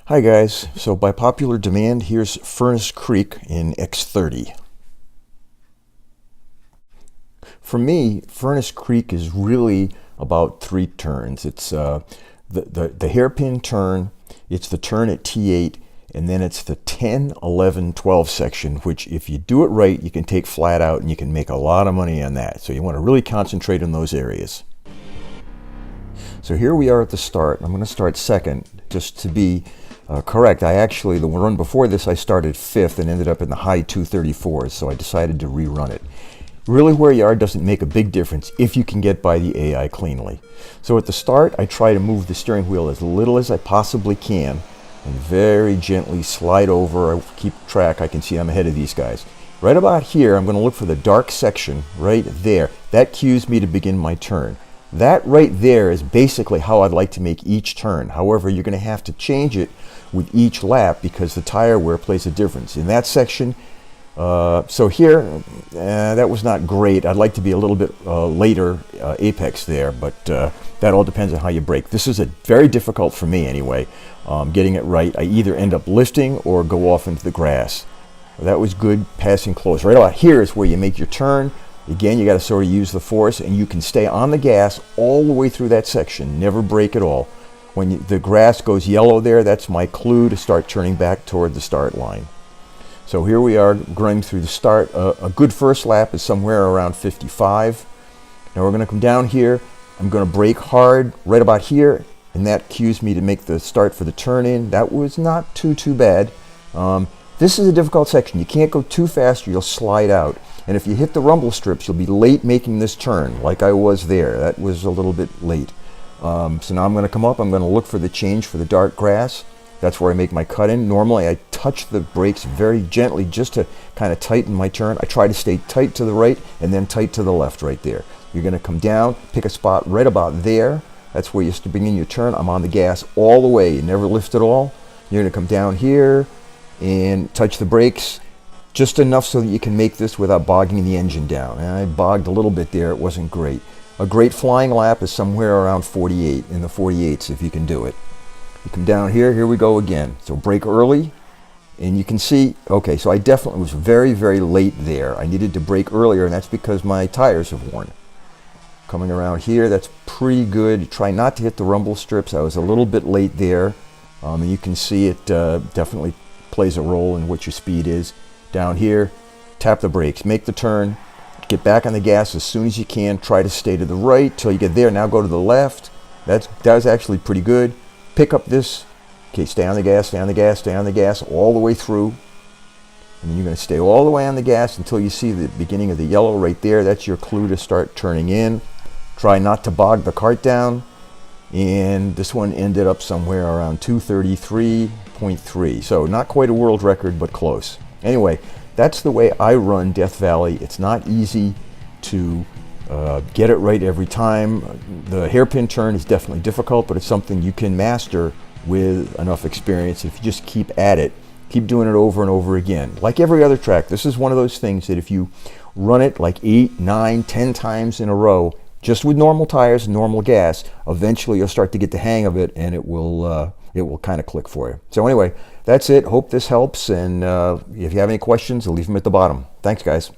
Hi guys, so by popular demand, here's Furnace Creek in X30. For me, Furnace Creek is really about three turns. It's the hairpin turn, it's the turn at T8, and then it's the 10, 11, 12 section, which if you do it right, you can take flat out and you can make a lot of money on that. So you want to really concentrate on those areas. So here we are at the start. I'm going to start second just to be correct. The run before this, I started fifth and ended up in the high 234s, so I decided to rerun it. Really where you are doesn't make a big difference if you can get by the AI cleanly. So at the start, I try to move the steering wheel as little as I possibly can and very gently slide over. I keep track. I can see I'm ahead of these guys. Right about here, I'm going to look for the dark section right there. That cues me to begin my turn. That right there is basically how I'd like to make each turn. However, you're going to have to change it with each lap because the tire wear plays a difference. In that section, so here, that was not great. I'd like to be a little bit later apex there, but that all depends on how you brake. This is very difficult for me anyway, getting it right. I either end up lifting or go off into the grass. That was good, passing close. Right about here is where you make your turn. Again, you got to sort of use the force, and you can stay on the gas all the way through that section, never brake at all. When the grass goes yellow there, that's my clue to start turning back toward the start line. So here we are going through the start. A good first lap is somewhere around 55. Now we're going to come down here. I'm going to brake hard right about here, and that cues me to make the start for the turn in. That was not too bad. This is a difficult section. You can't go too fast or you'll slide out. And if you hit the rumble strips, you'll be late making this turn, like I was there. That was a little bit late. So now I'm going to come up. I'm going to look for the change for the dark grass. That's where I make my cut in. Normally, I touch the brakes very gently just to kind of tighten my turn. I try to stay tight to the right and then tight to the left right there. You're going to come down, pick a spot right about there. That's where you begin your turn. I'm on the gas all the way. You never lift at all. You're going to come down here and touch the brakes just enough so that you can make this without bogging the engine down. And I bogged a little bit there. It wasn't great. A great flying lap is somewhere around 48, in the 48s if you can do it. You come down here we go again. So brake early, and you can see, okay, so I definitely was very late there. I needed to brake earlier, and that's because my tires have worn. Coming around here, that's pretty good. Try not to hit the rumble strips. I was a little bit late there. And you can see it definitely plays a role in what your speed is. Down here, tap the brakes, make the turn, get back on the gas as soon as you can. Try to stay to the right till you get there. Now go to the left. That was actually pretty good. Pick up this. Okay, stay on the gas, stay on the gas, stay on the gas all the way through. And then you're going to stay all the way on the gas until you see the beginning of the yellow right there. That's your clue to start turning in. Try not to bog the cart down. And this one ended up somewhere around 233.3. So not quite a world record, but close. Anyway, that's the way I run Death Valley. It's not easy to get it right every time. The hairpin turn is definitely difficult, but it's something you can master with enough experience if you just keep at it. Keep doing it over and over again. Like every other track, this is one of those things that if you run it like 8, 9, 10 times in a row, just with normal tires and normal gas, eventually you'll start to get the hang of it, and it will kind of click for you. So anyway, that's it. Hope this helps, and if you have any questions, leave them at the bottom. Thanks, guys.